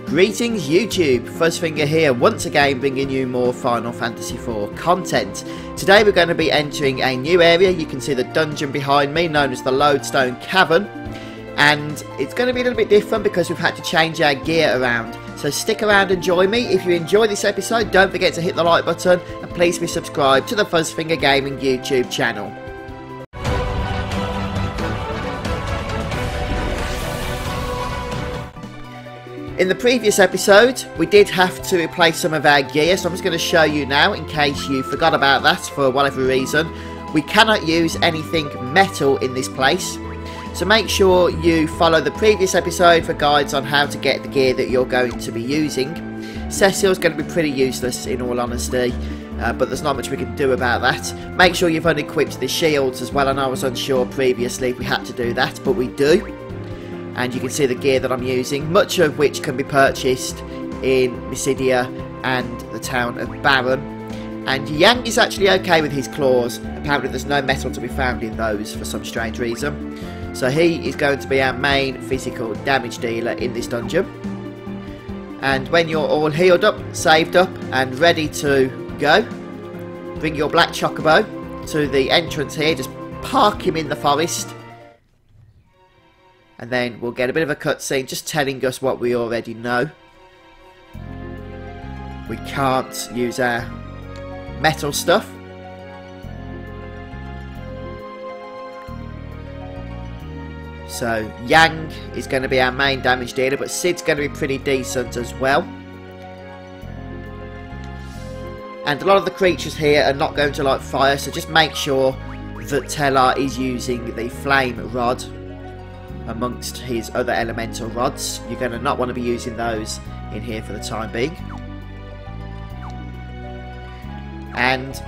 Greetings YouTube, Fuzzfinger here once again bringing you more Final Fantasy IV content. Today we're going to be entering a new area. You can see the dungeon behind me known as the Lodestone Cavern, and it's going to be a little bit different because we've had to change our gear around. So stick around and join me. If you enjoy this episode, don't forget to hit the like button and please be subscribed to the Fuzzfinger Gaming YouTube channel. In the previous episode, we did have to replace some of our gear, so I'm just going to show you now in case you forgot about that for whatever reason. We cannot use anything metal in this place, so make sure you follow the previous episode for guides on how to get the gear that you're going to be using. Cecil's going to be pretty useless in all honesty, but there's not much we can do about that. Make sure you've unequipped the shields as well, and I was unsure previously if we had to do that, but we do. And you can see the gear that I'm using, much of which can be purchased in Mysidia and the town of Baron. And Yang is actually okay with his claws. Apparently there's no metal to be found in those for some strange reason. So he is going to be our main physical damage dealer in this dungeon. And when you're all healed up, saved up and ready to go, bring your black chocobo to the entrance here. Just park him in the forest. And then we'll get a bit of a cutscene just telling us what we already know. We can't use our metal stuff. So Yang is going to be our main damage dealer, but Sid's going to be pretty decent as well. And a lot of the creatures here are not going to like fire, so just make sure that Tellar is using the flame rod amongst his other elemental rods. You're going to not want to be using those in here for the time being. And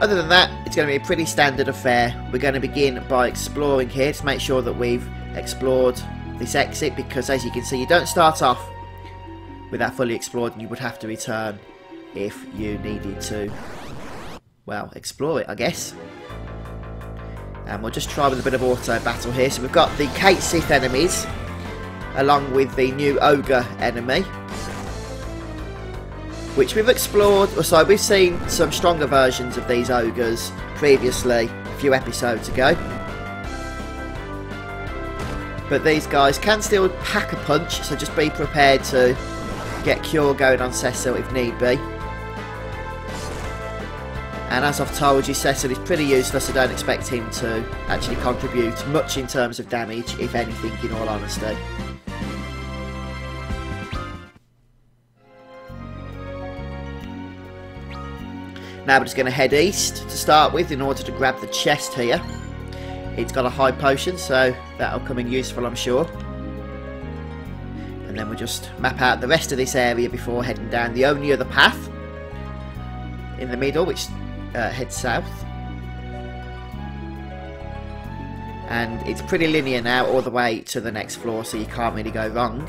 other than that, it's going to be a pretty standard affair. We're going to begin by exploring here to make sure that we've explored this exit, because as you can see, you don't start off with that fully explored, and you would have to return if you needed to, well, explore it, I guess. And we'll just try with a bit of auto battle here. So we've got the Kate Sith enemies along with the new ogre enemy, which we've explored. So we've seen some stronger versions of these ogres previously a few episodes ago, but these guys can still pack a punch, so just be prepared to get cure going on Cecil if need be. And as I've told you, Cecil is pretty useless, so don't expect him to actually contribute much in terms of damage, if anything, in all honesty. Now we're just going to head east to start with in order to grab the chest here. It's got a high potion, so that'll come in useful, I'm sure. And then we'll just map out the rest of this area before heading down the only other path in the middle, which heads south. And it's pretty linear now all the way to the next floor, so you can't really go wrong.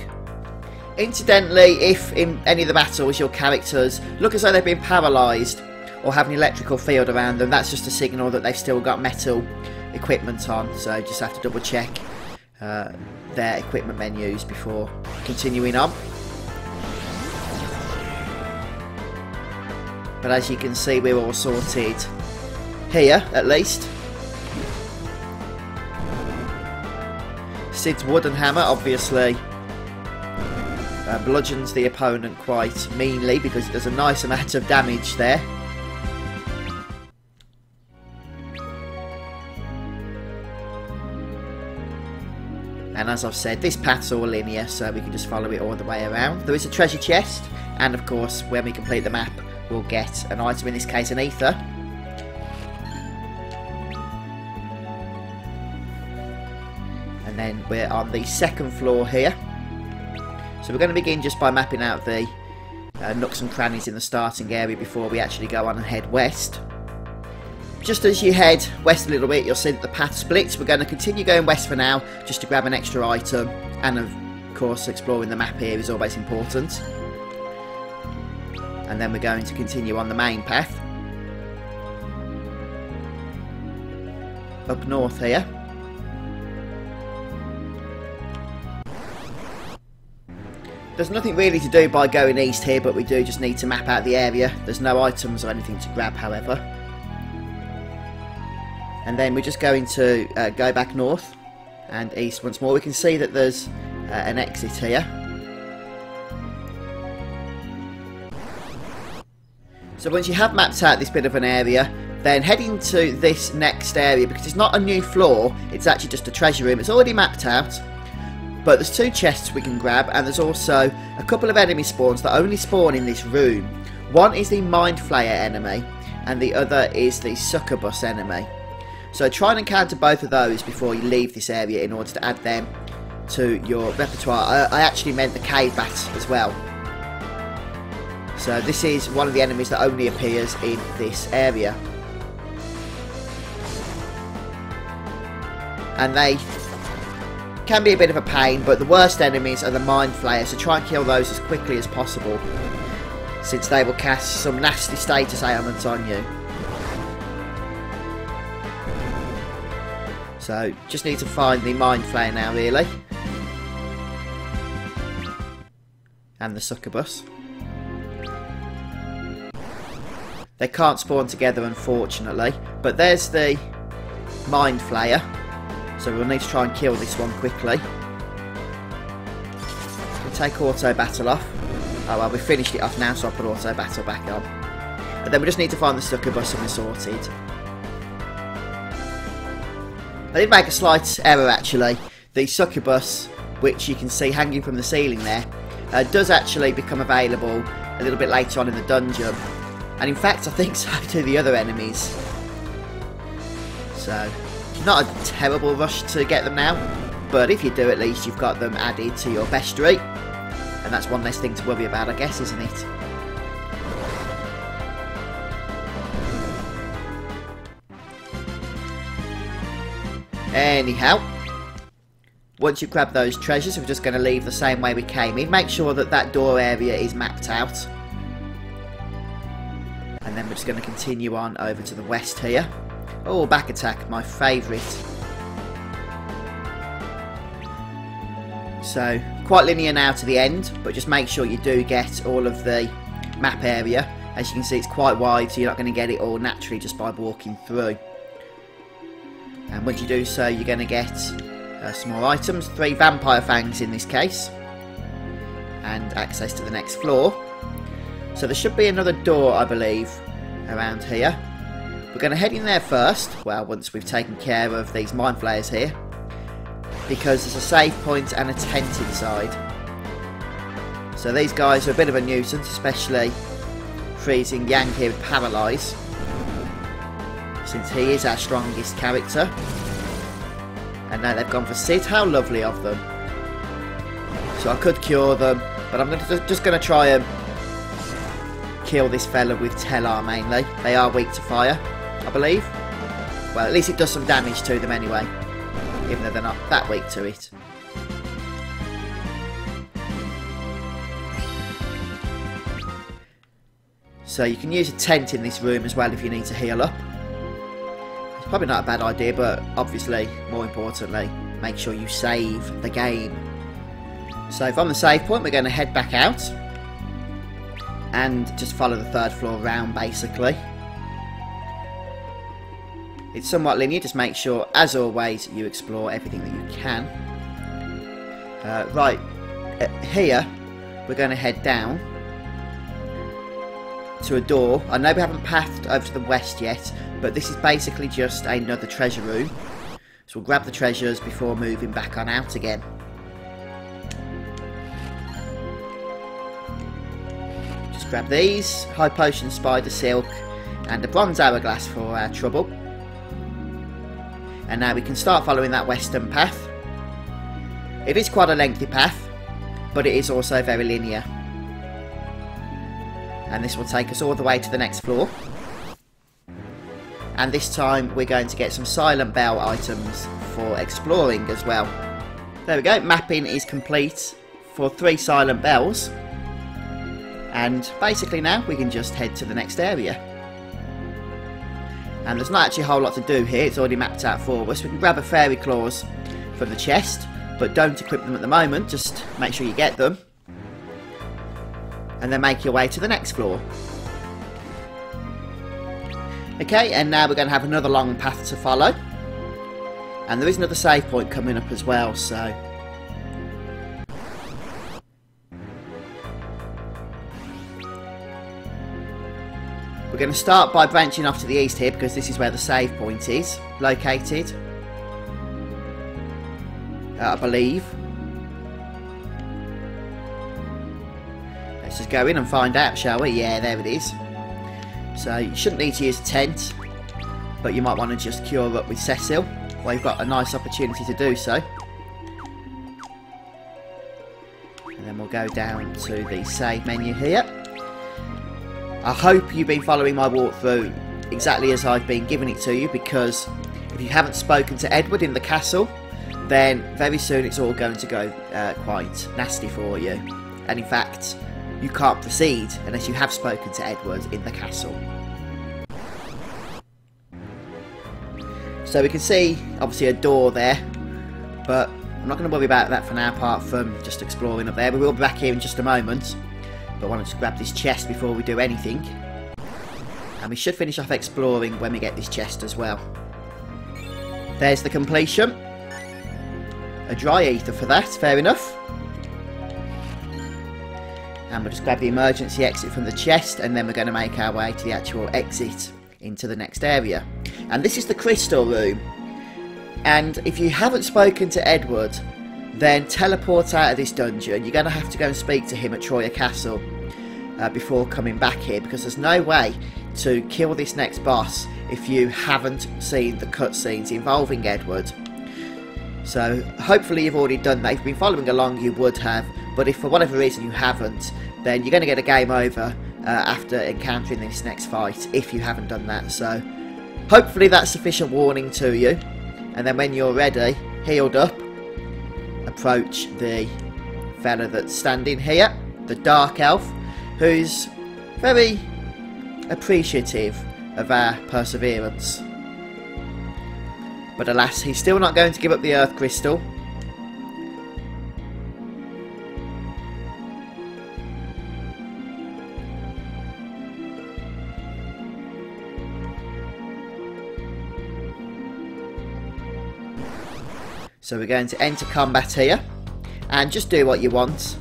Incidentally, if in any of the battles your characters look as though they've been paralysed or have an electrical field around them, that's just a signal that they've still got metal equipment on, so just have to double check their equipment menus before continuing on. But as you can see, we're all sorted here, at least. Sid's wooden hammer obviously bludgeons the opponent quite meanly because it does a nice amount of damage there. And as I've said, this path's all linear, so we can just follow it all the way around. There is a treasure chest, and of course, when we complete the map, we'll get an item, in this case an ether. And then we're on the second floor here. So we're going to begin just by mapping out the nooks and crannies in the starting area before we actually go on and head west. Just as you head west a little bit, you'll see that the path splits. We're going to continue going west for now, just to grab an extra item. And of course, exploring the map here is always important. And then we're going to continue on the main path up north here. There's nothing really to do by going east here, but we do just need to map out the area. There's no items or anything to grab, however. And then we're just going to go back north and east once more. We can see that there's an exit here. So once you have mapped out this bit of an area, then head into this next area, because it's not a new floor, it's actually just a treasure room. It's already mapped out. But there's 2 chests we can grab, and there's also a couple of enemy spawns that only spawn in this room. One is the Mind Flayer enemy, and the other is the Succubus enemy. So try and encounter both of those before you leave this area in order to add them to your repertoire. I actually meant the cave bats as well. So this is one of the enemies that only appears in this area. And they can be a bit of a pain, but the worst enemies are the Mind Flayers, so try and kill those as quickly as possible, since they will cast some nasty status ailments on you. So just need to find the Mind Flayer now, really. And the Succubus. They can't spawn together, unfortunately, but there's the Mind Flayer. So we'll need to try and kill this one quickly. We'll take auto battle off. Oh well, we finished it off now, so I'll put auto battle back on. And then we just need to find the Succubus and we're sorted. I did make a slight error actually. The Succubus, which you can see hanging from the ceiling there, does actually become available a little bit later on in the dungeon. And in fact, I think so do the other enemies. So not a terrible rush to get them now, but if you do, at least you've got them added to your bestiary, and that's one less thing to worry about, I guess, isn't it? Anyhow, once you grab those treasures, we're just going to leave the same way we came in. Make sure that that door area is mapped out, and then we're just going to continue on over to the west here. Oh, back attack, my favourite. So, quite linear now to the end, but just make sure you do get all of the map area. As you can see, it's quite wide, so you're not going to get it all naturally just by walking through. And once you do so, you're going to get some more items. 3 vampire fangs in this case. And access to the next floor. So there should be another door, I believe, around here. We're going to head in there first, well, once we've taken care of these Mind Flayers here, because there's a save point and a tent inside. So these guys are a bit of a nuisance, especially freezing Yang here with Paralyze, since he is our strongest character. And now they've gone for Sid. How lovely of them. So I could cure them, but I'm just going to try and kill this fella with Tellar mainly. They are weak to fire, I believe. Well, at least it does some damage to them anyway, even though they're not that weak to it. So you can use a tent in this room as well if you need to heal up. It's probably not a bad idea, but obviously, more importantly, make sure you save the game. So from the save point, we're going to head back out and just follow the 3rd floor round, basically. It's somewhat linear, just make sure, as always, you explore everything that you can. Right, here, we're going to head down to a door. I know we haven't pathed over to the west yet, but this is basically just another treasure room. So we'll grab the treasures before moving back on out again. Just grab these, high potion, spider silk, and a bronze hourglass for our trouble. And now we can start following that western path. It is quite a lengthy path, but it is also very linear. And this will take us all the way to the next floor. And this time we're going to get some Silent Bell items for exploring as well. There we go, mapping is complete for 3 Silent Bells. And basically now we can just head to the next area. And there's not actually a whole lot to do here, it's already mapped out for us. We can grab a Fairy Claws from the chest, but don't equip them at the moment, just make sure you get them. and then make your way to the next floor. Okay, and now we're going to have another long path to follow, and there is another save point coming up as well, so we're going to start by branching off to the east here, because this is where the save point is located, I believe. Let's just go in and find out, shall we? Yeah, there it is. So you shouldn't need to use a tent, but you might want to just cure up with Cecil while you've got a nice opportunity to do so. And then we'll go down to the save menu here. I hope you've been following my walkthrough exactly as I've been giving it to you, because if you haven't spoken to Edward in the castle, then very soon it's all going to go quite nasty for you. And in fact, you can't proceed unless you have spoken to Edward in the castle. So we can see, obviously, a door there, but I'm not going to worry about that for now, apart from just exploring up there. We will be back here in just a moment, but I want to just grab this chest before we do anything. And we should finish off exploring when we get this chest as well. There's the completion. A dry ether for that, fair enough. And we'll just grab the emergency exit from the chest, and then we're going to make our way to the actual exit into the next area. And this is the crystal room. And if you haven't spoken to Edward, then teleport out of this dungeon. You're going to have to go and speak to him at Troya Castle before coming back here, because there's no way to kill this next boss if you haven't seen the cutscenes involving Edward. So hopefully you've already done that. If you've been following along, you would have, but if for whatever reason you haven't, then you're going to get a game over after encountering this next fight, if you haven't done that. So hopefully that's sufficient warning to you, and then when you're ready, healed up, approach the fella that's standing here, the Dark Elf, who's very appreciative of our perseverance. But alas, he's still not going to give up the Earth Crystal. So we're going to enter combat here, and just do what you want,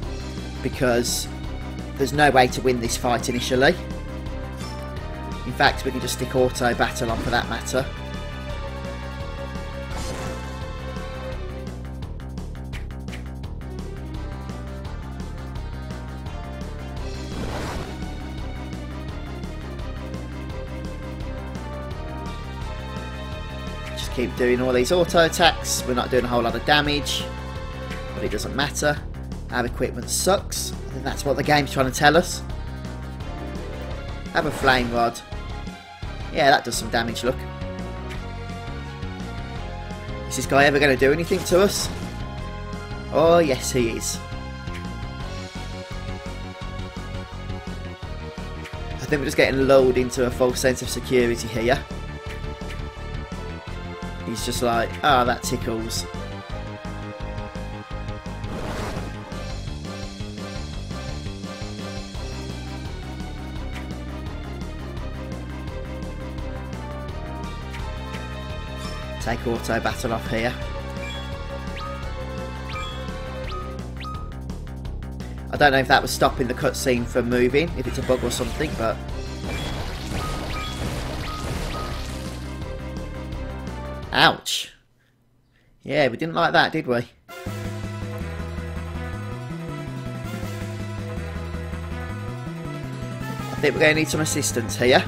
because there's no way to win this fight initially. In fact, we can just stick auto battle on for that matter. Keep doing all these auto attacks. We're not doing a whole lot of damage, but it doesn't matter. Our equipment sucks. I think that's what the game's trying to tell us. Have a flame rod. Yeah, that does some damage, look. Is this guy ever going to do anything to us? Oh yes, he is. I think we're just getting lulled into a false sense of security here. He's just like, ah, oh, that tickles. Take auto battle off here. I don't know if that was stopping the cutscene from moving, if it's a bug or something, but ouch. Yeah, we didn't like that, did we? I think we're going to need some assistance here.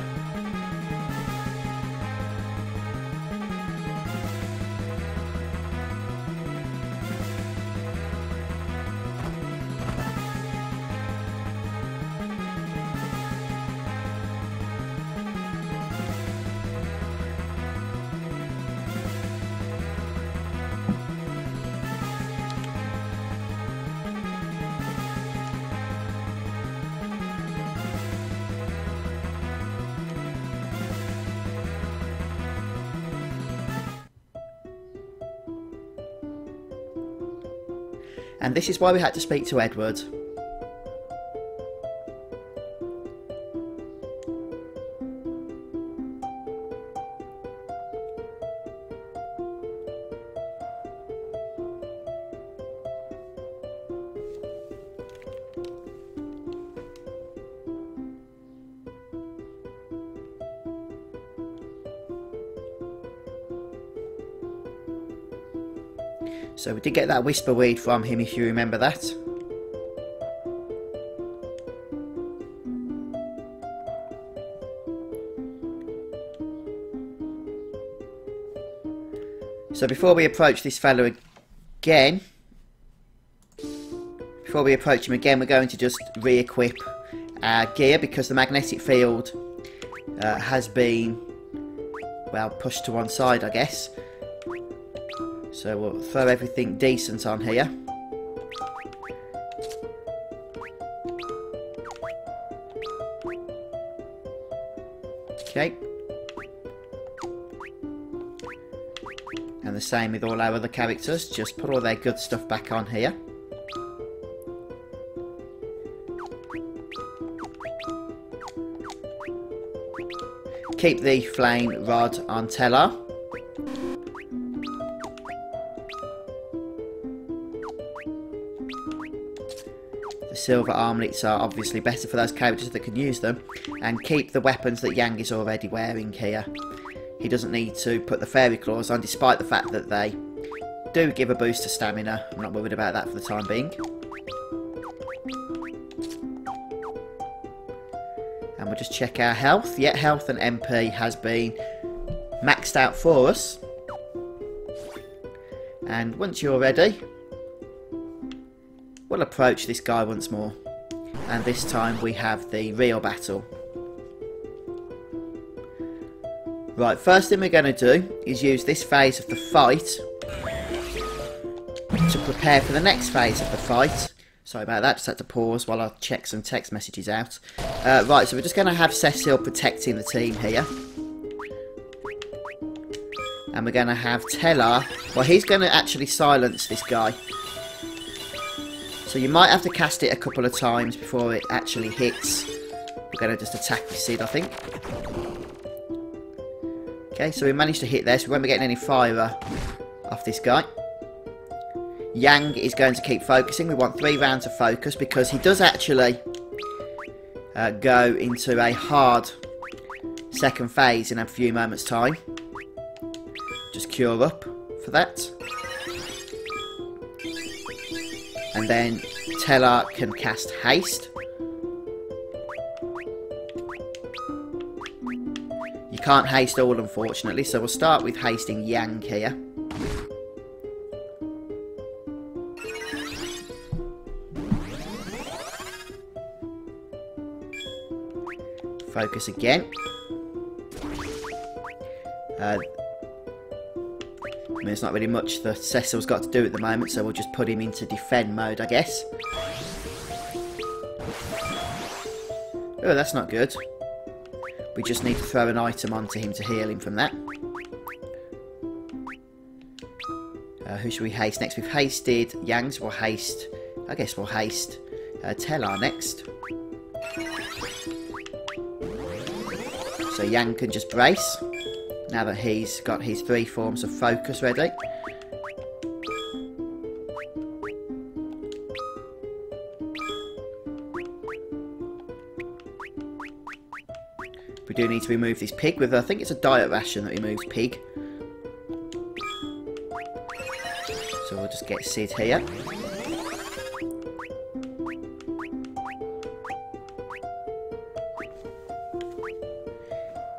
And this is why we had to speak to Edward. So we did get that whisper weed from him, if you remember that. So before we approach this fellow again, we're going to just re-equip our gear because the magnetic field has been, well, pushed to one side, I guess. So we'll throw everything decent on here. Okay. And the same with all our other characters, just put all their good stuff back on here. Keep the flame rod on Telar. The silver armlets are obviously better for those characters that can use them. And keep the weapons that Yang is already wearing here. He doesn't need to put the fairy claws on, despite the fact that they do give a boost to stamina. I'm not worried about that for the time being. And we'll just check our health. Yeah, health and MP has been maxed out for us. And once you're ready, we'll approach this guy once more. And this time we have the real battle. Right, first thing we're going to do is use this phase of the fight to prepare for the next phase of the fight. Sorry about that, just had to pause while I check some text messages out. Right, so we're just going to have Cecil protecting the team here. And we're going to have Telar. Well, he's going to actually silence this guy. So you might have to cast it a couple of times before it actually hits. We're going to just attack the Sid, I think. Okay, so we managed to hit there, so we won't be getting any fire off this guy. Yang is going to keep focusing. We want 3 rounds of focus because he does actually go into a hard second phase in a few moments' time. Just cure up for that. And then Telar can cast haste. You can't haste all, unfortunately, so we'll start with hasting Yang here. Focus again. I mean, there's not really much that Cecil's got to do at the moment, so we'll just put him into defend mode, I guess. Oh, that's not good. We just need to throw an item onto him to heal him from that. Who should we haste next? We've hasted Yang, so we'll haste... I guess we'll haste Telar next. So Yang can just brace, now that he's got his 3 forms of focus ready. We do need to remove this pig with, I think it's a diet ration that removes pig. So we'll just get Sid here.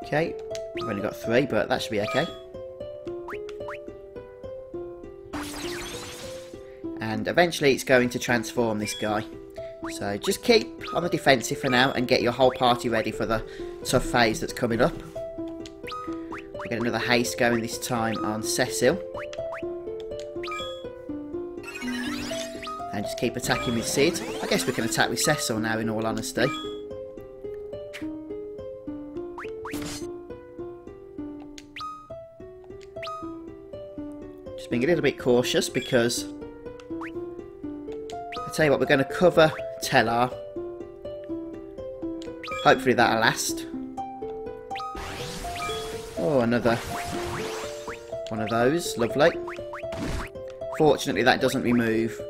Okay, we've only got 3, but that should be okay. And eventually it's going to transform this guy. So just keep on the defensive for now and get your whole party ready for the tough phase that's coming up. We'll get another haste going this time on Cecil. And just keep attacking with Sid. I guess we can attack with Cecil now, in all honesty. Just being a little bit cautious because... I'll tell you what, we're going to cover Telar. Hopefully that'll last. Oh, another one of those. Lovely. Fortunately, that doesn't remove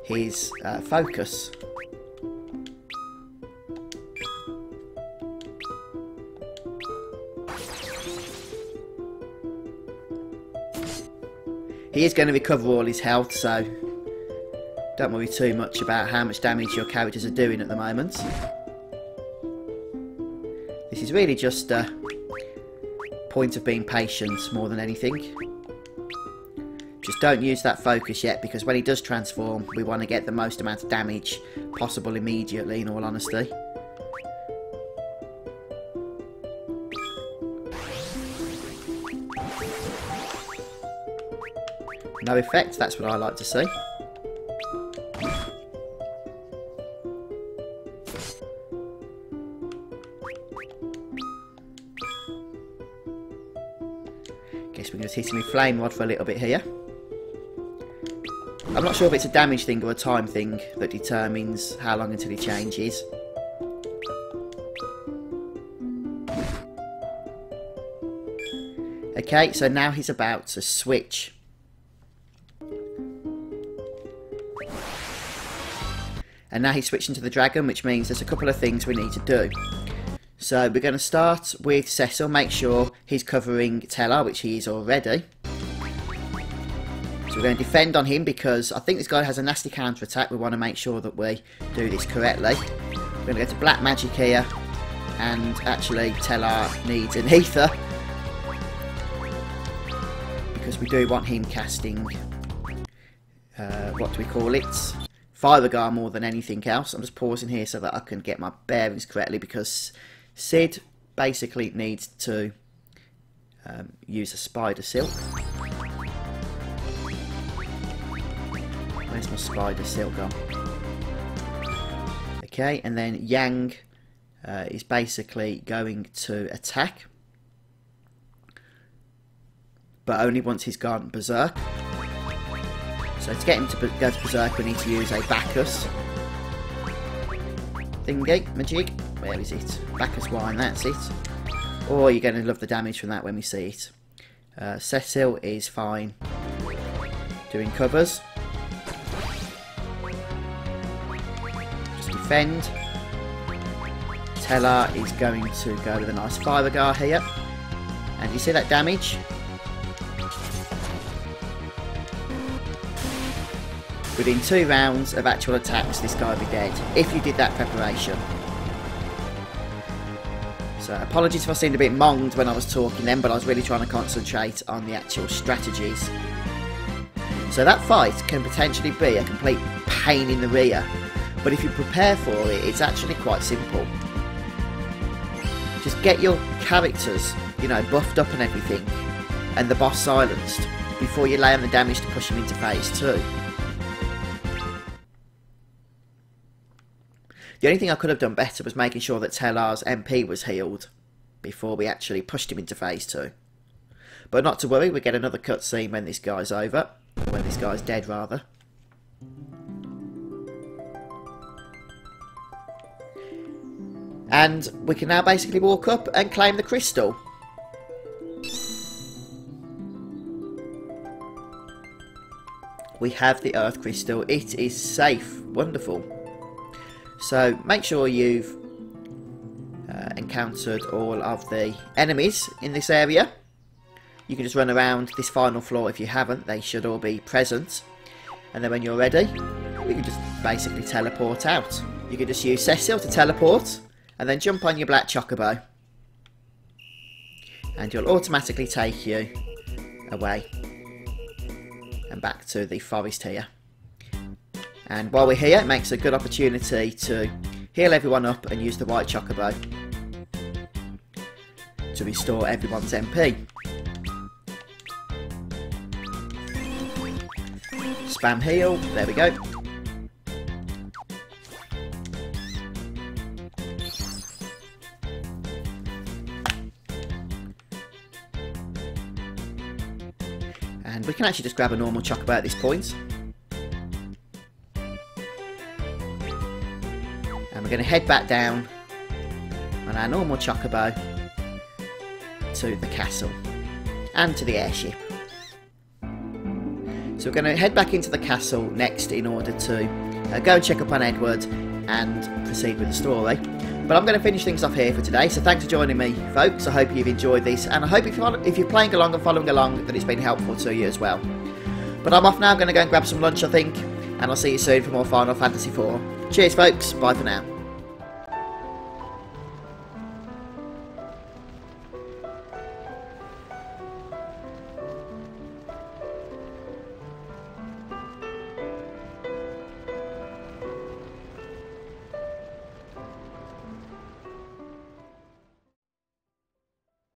his focus. He is going to recover all his health, so don't worry too much about how much damage your characters are doing at the moment. This is really just a point of being patient more than anything. Just don't use that focus yet, because when he does transform, we want to get the most amount of damage possible immediately, in all honesty. No effect, that's what I like to see. Guess we're going to hit him with flame rod for a little bit here. I'm not sure if it's a damage thing or a time thing that determines how long until he changes. Okay, so now he's about to switch. And now he's switching to the dragon, which means there's a couple of things we need to do. So we're going to start with Cecil, make sure he's covering Tellar, which he is already. So we're going to defend on him because I think this guy has a nasty counter attack. We want to make sure that we do this correctly. We're going to go to Black Magic here, and actually Tellar needs an ether because we do want him casting, what do we call it? Fireguard more than anything else. I'm just pausing here so that I can get my bearings correctly, because Sid basically needs to use a spider silk. Where's my spider silk gone? Okay, and then Yang is basically going to attack, but only once he's gone berserk. So to get him to go to berserk, we need to use a Bacchus thingy, magic. Where is it? Bacchus wine, that's it. Oh, you're going to love the damage from that when we see it. Cecil is fine doing covers. Just defend. Tellar is going to go with a nice Fireguard here. And you see that damage? Within 2 rounds of actual attacks, this guy would be dead, if you did that preparation. So, apologies if I seemed a bit monged when I was talking then, but I was really trying to concentrate on the actual strategies. So that fight can potentially be a complete pain in the rear, but if you prepare for it, it's actually quite simple. Just get your characters, you know, buffed up and everything, and the boss silenced, before you lay on the damage to push him into phase 2. The only thing I could have done better was making sure that Tellar's MP was healed before we actually pushed him into phase 2. But not to worry, we get another cutscene when this guy's over. When this guy's dead, rather. And we can now basically walk up and claim the crystal. We have the Earth Crystal. It is safe. Wonderful. So make sure you've encountered all of the enemies in this area. You can just run around this final floor if you haven't. They should all be present. And then when you're ready, you can just basically teleport out. You can just use Cecil to teleport, and then jump on your black chocobo. And you'll automatically take you away and back to the forest here. And while we're here, it makes a good opportunity to heal everyone up and use the white chocobo to restore everyone's MP. Spam heal, there we go. And we can actually just grab a normal chocobo at this point. And we're going to head back down on our normal chocobo to the castle and to the airship. So we're going to head back into the castle next in order to go and check up on Edward and proceed with the story. But I'm going to finish things off here for today, so thanks for joining me, folks. I hope you've enjoyed this, and I hope if you're playing along and following along that it's been helpful to you as well. But I'm off now, I'm going to go and grab some lunch, I think, and I'll see you soon for more Final Fantasy IV. Cheers, folks. Bye for now.